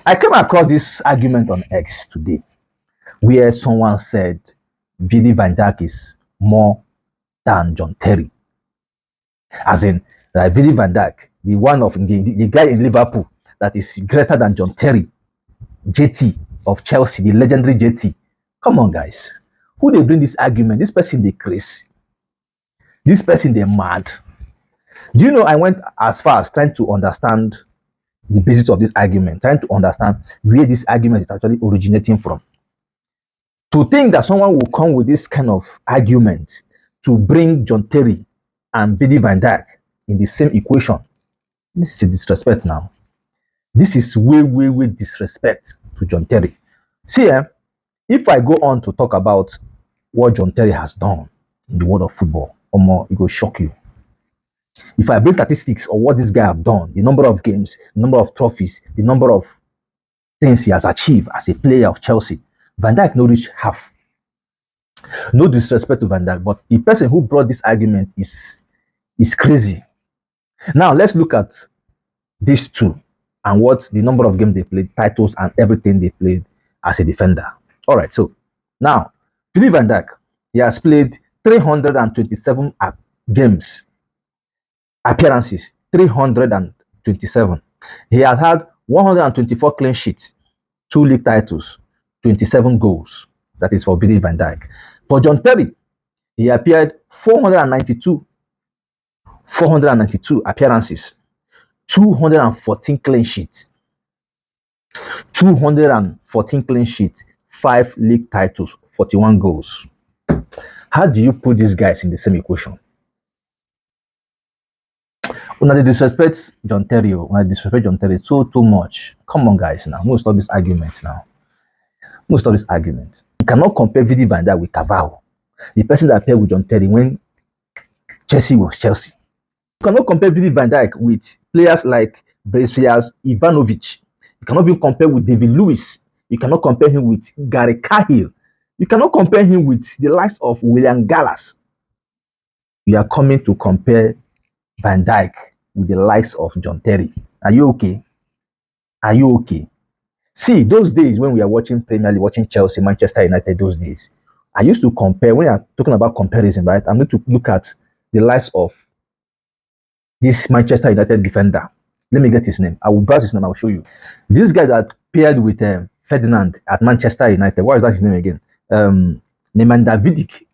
I came across this argument on X today where someone said Vidi Van Dijk is more than John Terry. As in, like Vidi Van Dijk, the one of the guy in Liverpool that is greater than John Terry, JT of Chelsea, the legendary JT. Come on, guys. Who they bring this argument? This person they crazy. This person they mad. Do you know I went as far as trying to understand the basis of this argument, trying to understand where this argument is actually originating from. To think that someone will come with this kind of argument to bring John Terry and Vidi Van Dijk in the same equation, this is a disrespect now. This is way disrespect to John Terry. See, if I go on to talk about what John Terry has done in the world of football, or more, it will shock you. If I bring statistics of what this guy have done, the number of games, the number of trophies, the number of things he has achieved as a player of Chelsea, Van Dijk no reach half. No disrespect to Van Dijk, but the person who brought this argument is crazy. Now let's look at these two and what the number of games they played, titles, and everything they played as a defender. All right, so now Virgil van Dijk, he has played 327 games, appearances, 327. He has had 124 clean sheets, 2 league titles, 27 goals. That is for Virgil van Dijk. For John Terry, he appeared 492 appearances, 214 clean sheets, 5 league titles, 41 goals. How do you put these guys in the same equation? When I disrespect John Terry, too much. Come on, guys, now. We'll stop this argument now. You cannot compare Virgil van Dijk with Carvalho, the person that played with John Terry when Chelsea was Chelsea. You cannot compare Virgil van Dijk with players like Brasileir's Ivanovic. You cannot even compare with David Luiz. You cannot compare him with Gary Cahill. You cannot compare him with the likes of William Gallas. You are coming to compare Van Dijk with the likes of John Terry. Are you okay? Are you okay? See, those days when we are watching Premier League, watching Chelsea, Manchester United, those days, I used to compare, when I'm talking about comparison, right? I'm going to look at the likes of this Manchester United defender. Let me get his name. I will browse his name. I will show you. This guy that paired with Ferdinand at Manchester United. What is that his name again? Nemanja Vidic.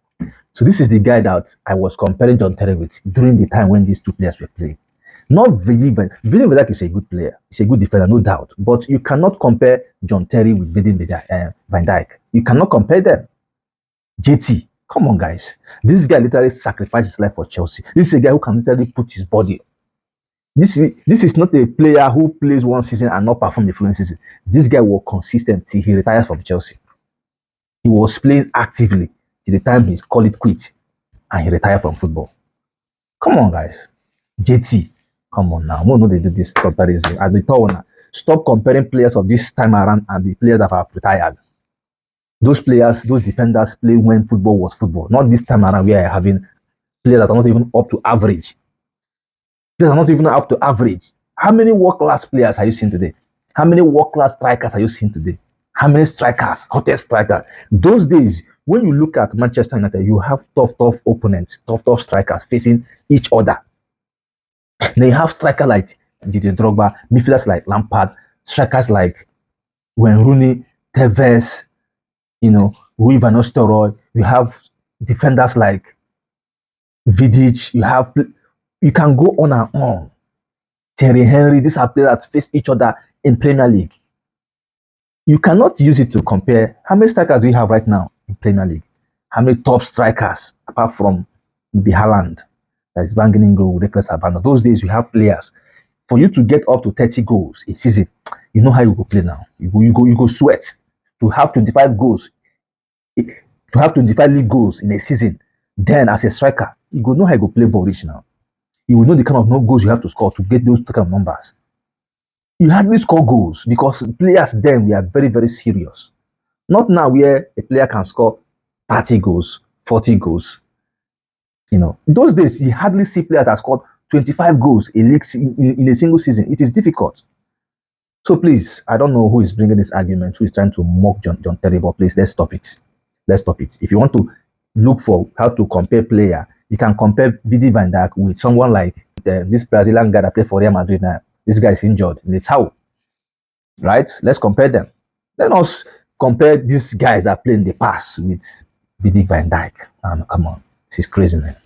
So this is the guy that I was comparing John Terry with during the time when these two players were playing. Not Virgil van Dijk is a good player. He's a good defender, no doubt. But you cannot compare John Terry with Virgil van Dijk. You cannot compare them. JT, come on, guys. This guy literally sacrificed his life for Chelsea. This is a guy who can literally put his body. This is not a player who plays one season and not perform the following season. This guy was consistent till he retires from Chelsea. He was playing actively till the time he called it quit and he retired from football. Come on, guys. JT, come on now. No, they do this comparison. As the told, stop comparing players of this time around and the players that have retired. Those players, those defenders play when football was football. Not this time around where you're having players that are not even up to average. Players are not even up to average. How many world-class players are you seeing today? How many world-class strikers are you seeing today? How many strikers, hottest strikers? Those days, when you look at Manchester United, you have tough opponents, tough strikers facing each other. They have strikers like Didier Drogba, midfielders like Lampard, strikers like Wayne Rooney, Tevez, Rui Van Nistelrooy. You have defenders like Vidic. You can go on and on. Thierry Henry. These are players that face each other in Premier League. You cannot use it to compare. How many strikers do you have right now in Premier League? How many top strikers apart from Haaland that is banging in goal with reckless abandon? Those days you have players. For you to get up to 30 goals a season, you know how you go play now. You go sweat. To have 25 goals, to have 25 league goals in a season, then as a striker, you go know how you go play ball reach now. You will know the kind of goals you have to score to get those kind of numbers. You hardly score goals because players then we are very serious. Not now where a player can score 30 goals, 40 goals. Those days you hardly see players that scored 25 goals in a single season. It is difficult. So please, I don't know who is bringing this argument, who is trying to mock John Terry, but please, let's stop it. Let's stop it. If you want to look for how to compare player, you can compare Vidi Van Dijk with someone like this Brazilian guy that played for Real Madrid now. This guy is injured. Let's right? Let's compare them. Let us compare these guys that play in the past with Vidi Van Dijk. Come on, this is crazy, man.